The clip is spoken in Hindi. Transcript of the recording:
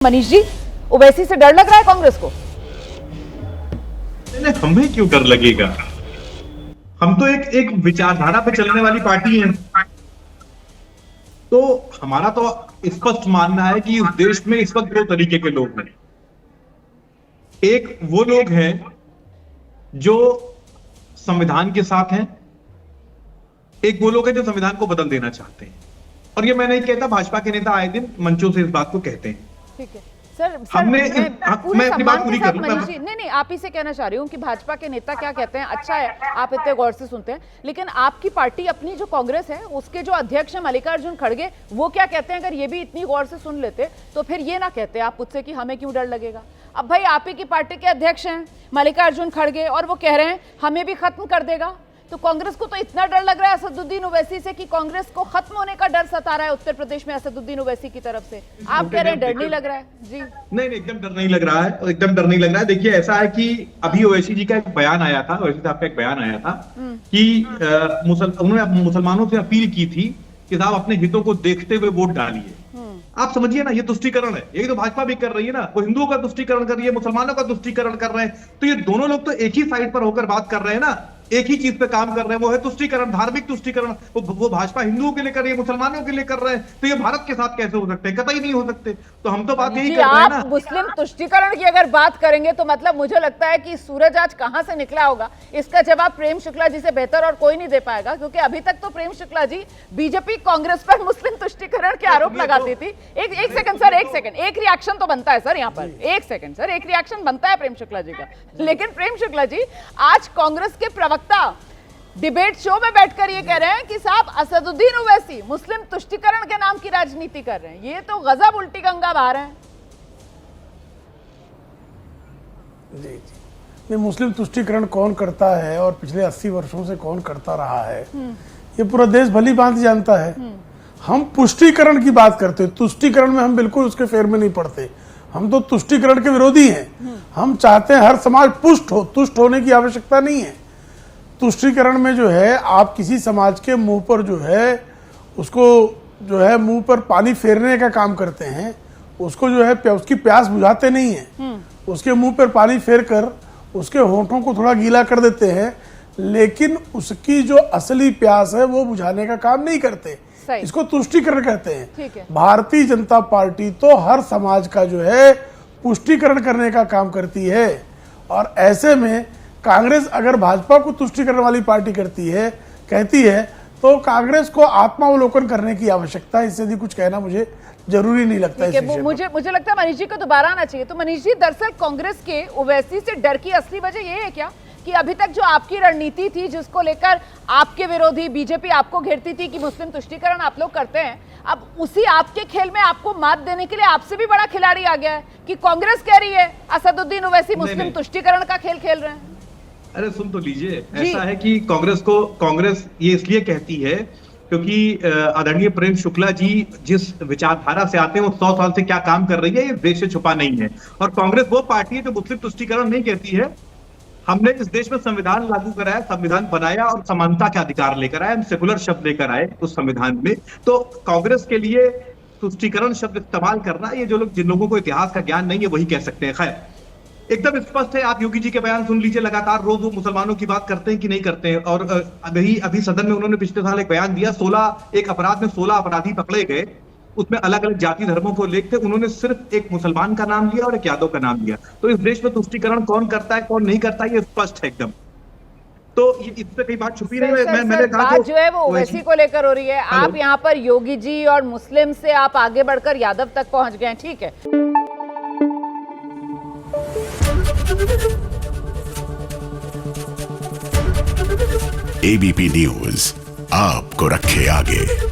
मनीष जी, ओवैसी से डर लग रहा है कांग्रेस को? नहीं, हमें क्यों डर लगेगा? हम तो एक विचारधारा पे चलने वाली पार्टी है। तो हमारा तो स्पष्ट मानना है कि इस देश में इस वक्त दो तरीके के लोग हैं। एक वो लोग हैं जो संविधान के साथ हैं, एक वो लोग हैं जो संविधान को बदल देना चाहते हैं। और ये मैं नहीं कहता, भाजपा के नेता आए दिन मंचों से इस बात को कहते हैं। ठीक है सर, मैं अपनी बात पूरी करूं। नहीं, आप ही से कहना चाह रही हूँ कि भाजपा के नेता क्या कहते हैं, अच्छा है आप इतने गौर से सुनते हैं, लेकिन आपकी पार्टी अपनी जो कांग्रेस है उसके जो अध्यक्ष हैं मल्लिकार्जुन खड़गे, वो क्या कहते हैं? अगर ये भी इतनी गौर से सुन लेते तो फिर ये ना कहते आप मुझसे कि हमें क्यों डर लगेगा। अब भाई आप ही की पार्टी के अध्यक्ष हैं मल्लिकार्जुन खड़गे और वो कह रहे हैं हमें भी खत्म कर देगा, तो कांग्रेस को तो इतना डर लग रहा है असदुद्दीन ओवैसी से कि कांग्रेस को खत्म होने का डर सता रहा है उत्तर प्रदेश में असदुद्दीन ओवैसी की तरफ से। आप कह रहे हैं डर नहीं लग रहा है? जी नहीं, एकदम डर नहीं लग रहा है, एकदम डर नहीं लग रहा है। देखिए ऐसा है कि अभी ओवैसी जी का एक बयान आया था, ओवैसी साहब का एक बयान आया था कि उन्होंने मुसलमानों से अपील की थी कि साहब अपने हितों को देखते हुए वोट डालिए। आप समझिए ना, ये तुष्टीकरण है। ये तो भाजपा भी कर रही है ना, वो हिंदुओं का तुष्टीकरण कर रही है, मुसलमानों का तुष्टीकरण कर रहे हैं। तो ये दोनों लोग तो एक ही साइड पर होकर बात कर रहे हैं ना, एक ही चीज पे काम कर रहे हैं, वो है तुष्टीकरण, धार्मिक तुष्टीकरण। वो भाजपा हिंदुओं के लिए कर रही है, मुसलमानों के लिए कर रहे हैं, तो ये भारत के साथ कैसे हो सकते हैं? कतई नहीं हो सकते। तो हम तो बात यही कर रहे हैं ना। मुस्लिम तुष्टीकरण की अगर बात करेंगे तो मतलब मुझे लगता है कि सूरज आज कहां से निकला होगा, इसका जवाब प्रेम शुक्ला जी से बेहतर और कोई नहीं दे पाएगा, क्योंकि अभी तक तो प्रेम शुक्ला जी बीजेपी कांग्रेस पर मुस्लिम तुष्टीकरण के आरोप लगाती थी। एक सेकंड सर, एक रिएक्शन तो बनता है सर यहाँ पर। एक सेकंड सर, एक रिएक्शन बनता है प्रेम शुक्ला जी का। लेकिन प्रेम शुक्ला जी आज कांग्रेस के प्रवक्ता डिबेट शो में बैठकर ये कह रहे हैं कि साहब असदुद्दीन ओवैसी मुस्लिम तुष्टीकरण के नाम की राजनीति कर रहे हैं। ये तो गजब उल्टी गंगा बहा रहे हैं। जी नहीं, मुस्लिम तुष्टीकरण कौन करता है और पिछले 80 वर्षों से कौन करता रहा है ये पूरा देश भली भांति जानता है। हम पुष्टिकरण की बात करते हैं, तुष्टीकरण में हम बिल्कुल उसके फेर में नहीं पड़ते। हम तो तुष्टीकरण के विरोधी हैं। हम चाहते हैं हर समाज पुष्ट हो, तुष्ट होने की आवश्यकता नहीं है। तुष्टीकरण में जो है आप किसी समाज के मुंह पर जो है उसको जो है मुंह पर पानी फेरने का काम करते हैं, उसको जो है उसकी प्यास बुझाते नहीं है। उसके मुंह पर पानी फेर कर उसके होंठों को थोड़ा गीला कर देते हैं, लेकिन उसकी जो असली प्यास है वो बुझाने का काम नहीं करते। इसको तुष्टीकरण कहते हैं। भारतीय जनता पार्टी तो हर समाज का जो है पुष्टिकरण करने का काम करती है, और ऐसे में कांग्रेस अगर भाजपा को तुष्टीकरण वाली पार्टी कहती है तो कांग्रेस को आत्मावलोकन करने की आवश्यकता है। इससे भी कुछ कहना मुझे जरूरी नहीं लगता है। मुझे लगता है मनीष जी को दोबारा आना चाहिए। तो मनीष जी, दरअसल कांग्रेस के ओवैसी से डर की असली वजह यह है क्या कि अभी तक जो आपकी रणनीति थी जिसको लेकर आपके विरोधी बीजेपी आपको घेरती थी कि मुस्लिम तुष्टीकरण आप लोग करते हैं, अब उसी आपके खेल में आपको मात देने के लिए आपसे भी बड़ा खिलाड़ी आ गया है कि कांग्रेस कह रही है असदुद्दीन ओवैसी मुस्लिम तुष्टीकरण का खेल खेल रहे हैं। अरे सुन तो लीजिए, ऐसा है कि कांग्रेस ये इसलिए कहती है क्योंकि आदरणीय प्रेम शुक्ला जी जिस विचारधारा से आते हैं वो 100 साल से क्या काम कर रही है ये देश से छुपा नहीं है। और कांग्रेस वो पार्टी है जो मुस्लिम तुष्टीकरण नहीं कहती है। हमने इस देश में संविधान लागू कराया, संविधान बनाया और समानता के अधिकार लेकर आए, हम सेकुलर शब्द लेकर आए उस संविधान में। तो कांग्रेस के लिए तुष्टीकरण शब्द इस्तेमाल करना, ये जो लोग जिन लोगों को इतिहास का ज्ञान नहीं है वही कह सकते हैं। खैर, एकदम स्पष्ट है। आप योगी जी के बयान सुन लीजिए, लगातार रोज वो मुसलमानों की बात करते हैं कि नहीं करते हैं। और अभी सदन में उन्होंने पिछले साल एक बयान दिया, 16 अपराध में 16 अपराधी पकड़े गए, उसमें अलग अलग जाति धर्मों को लेकर उन्होंने सिर्फ एक मुसलमान का नाम लिया और एक यादव का नाम लिया। तो इस देश में तुष्टीकरण कौन करता है कौन नहीं करता है ये स्पष्ट है एकदम। तो इससे कई बात छुपी नहीं है। मैंने कहा बात जो है वो ओवैसी को लेकर हो रही है। आप यहाँ पर योगी जी और मुस्लिम से आप आगे बढ़कर यादव तक पहुंच गए हैं, ठीक है। एबीपी न्यूज आपको रखे आगे।